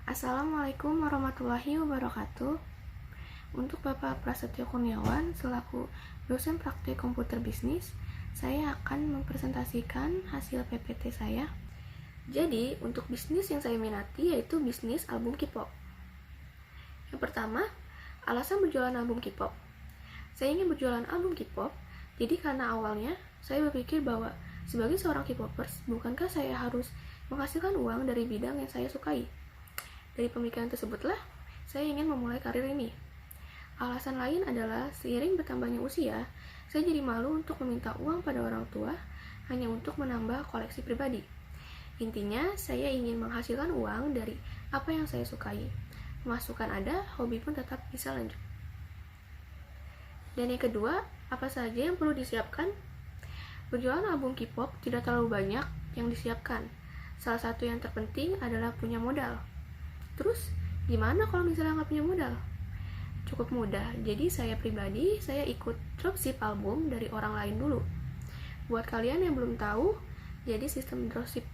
Assalamualaikum warahmatullahi wabarakatuh. Untuk Bapak Prasetyo Kurniawan selaku dosen praktik komputer bisnis, saya akan mempresentasikan hasil PPT saya. Jadi, untuk bisnis yang saya minati yaitu bisnis album K-pop. Yang pertama, alasan berjualan album K-pop. Saya ingin berjualan album K-pop, jadi karena awalnya saya berpikir bahwa sebagai seorang K-popers, bukankah saya harus menghasilkan uang dari bidang yang saya sukai? Dari pemikiran tersebutlah, saya ingin memulai karir ini. Alasan lain adalah seiring bertambahnya usia, saya jadi malu untuk meminta uang pada orang tua hanya untuk menambah koleksi pribadi. Intinya, saya ingin menghasilkan uang dari apa yang saya sukai. Pemasukan ada, hobi pun tetap bisa lanjut. Dan yang kedua, apa saja yang perlu disiapkan? Berjualan album K-pop tidak terlalu banyak yang disiapkan. Salah satu yang terpenting adalah punya modal. Terus, gimana kalau misalnya nggak punya modal? Cukup mudah, jadi saya pribadi, saya ikut dropship album dari orang lain dulu. Buat kalian yang belum tahu, jadi sistem dropship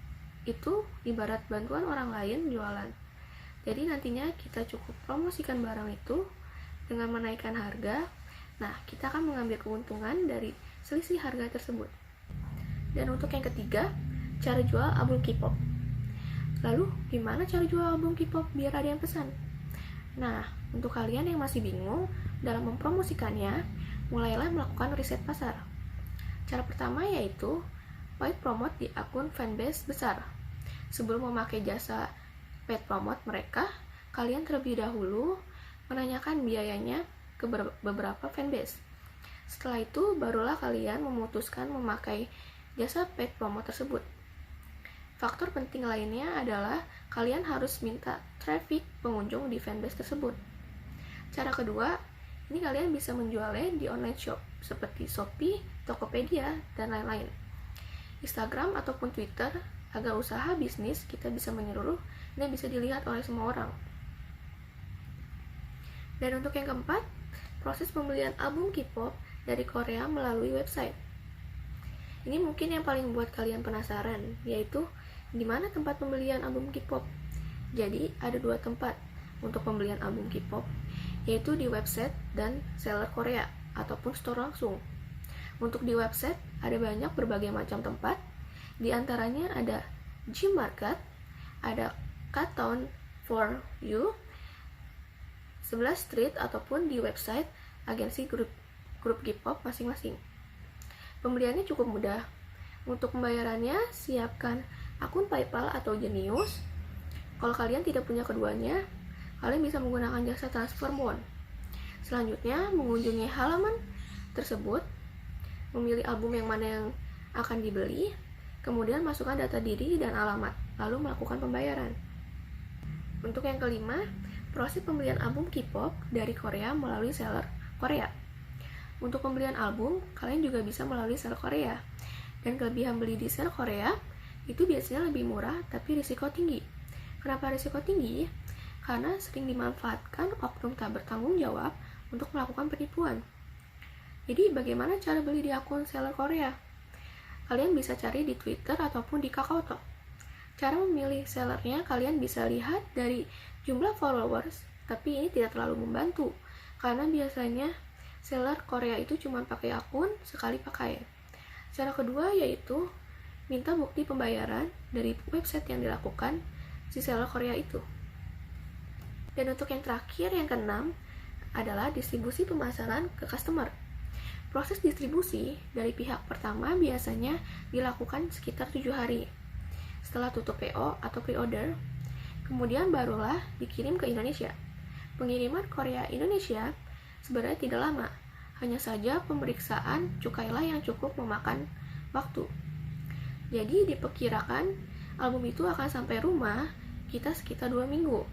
itu ibarat bantuan orang lain jualan. Jadi nantinya kita cukup promosikan barang itu dengan menaikkan harga. Nah, kita akan mengambil keuntungan dari selisih harga tersebut. Dan untuk yang ketiga, cara jual album K-pop. Lalu, gimana cara jual album K-pop biar ada yang pesan? Nah, untuk kalian yang masih bingung dalam mempromosikannya, mulailah melakukan riset pasar. Cara pertama yaitu paid promote di akun fanbase besar. Sebelum memakai jasa paid promote mereka, kalian terlebih dahulu menanyakan biayanya ke beberapa fanbase. Setelah itu, barulah kalian memutuskan memakai jasa paid promote tersebut. Faktor penting lainnya adalah kalian harus minta traffic pengunjung di fanbase tersebut. Cara kedua, ini kalian bisa menjualnya di online shop seperti Shopee, Tokopedia, dan lain-lain. Instagram ataupun Twitter agar usaha bisnis kita bisa menyeluruh dan bisa dilihat oleh semua orang. Dan untuk yang keempat, proses pembelian album K-pop dari Korea melalui website. Ini mungkin yang paling buat kalian penasaran, yaitu di mana tempat pembelian album K-pop. Jadi, ada dua tempat untuk pembelian album K-pop, yaitu di website dan seller Korea, ataupun store langsung. Untuk di website, ada banyak berbagai macam tempat, di antaranya ada Gmarket, ada Katon for You, 11 Street, ataupun di website agensi grup K-pop masing-masing. Pembeliannya cukup mudah. Untuk pembayarannya, siapkan akun PayPal atau Genius. Kalau kalian tidak punya keduanya, kalian bisa menggunakan jasa transfer won. Selanjutnya, mengunjungi halaman tersebut, memilih album yang mana yang akan dibeli, kemudian masukkan data diri dan alamat, lalu melakukan pembayaran. Untuk yang kelima, proses pembelian album K-pop dari Korea melalui seller Korea. Untuk pembelian album, kalian juga bisa melalui seller Korea. Dan kelebihan beli di seller Korea itu biasanya lebih murah tapi risiko tinggi. Kenapa risiko tinggi? Karena sering dimanfaatkan oknum tak bertanggung jawab untuk melakukan penipuan. Jadi bagaimana cara beli di akun seller Korea? Kalian bisa cari di Twitter ataupun di KakaoTalk. Cara memilih sellernya kalian bisa lihat dari jumlah followers, tapi ini tidak terlalu membantu karena biasanya seller Korea itu cuma pakai akun sekali pakai. Cara kedua yaitu minta bukti pembayaran dari website yang dilakukan si seller Korea itu. Dan untuk yang terakhir, yang keenam, adalah distribusi pemasaran ke customer. Proses distribusi dari pihak pertama biasanya dilakukan sekitar 7 hari. Setelah tutup PO atau pre-order, kemudian barulah dikirim ke Indonesia. Pengiriman Korea Indonesia sebenarnya tidak lama, hanya saja pemeriksaan cukailah yang cukup memakan waktu. Jadi diperkirakan album itu akan sampai rumah kita sekitar 2 minggu.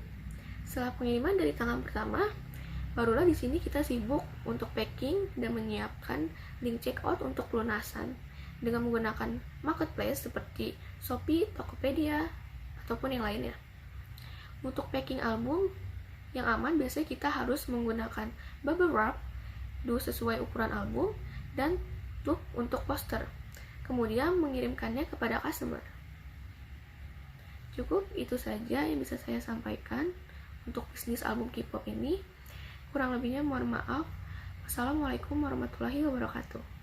Setelah pengiriman dari tangan pertama, barulah di sini kita sibuk untuk packing dan menyiapkan link checkout untuk pelunasan dengan menggunakan marketplace seperti Shopee, Tokopedia, ataupun yang lainnya. Untuk packing album yang aman, biasanya kita harus menggunakan bubble wrap sesuai ukuran album dan tutup untuk poster. Kemudian mengirimkannya kepada customer. Cukup itu saja yang bisa saya sampaikan untuk bisnis album K-pop ini. Kurang lebihnya mohon maaf. Wassalamualaikum warahmatullahi wabarakatuh.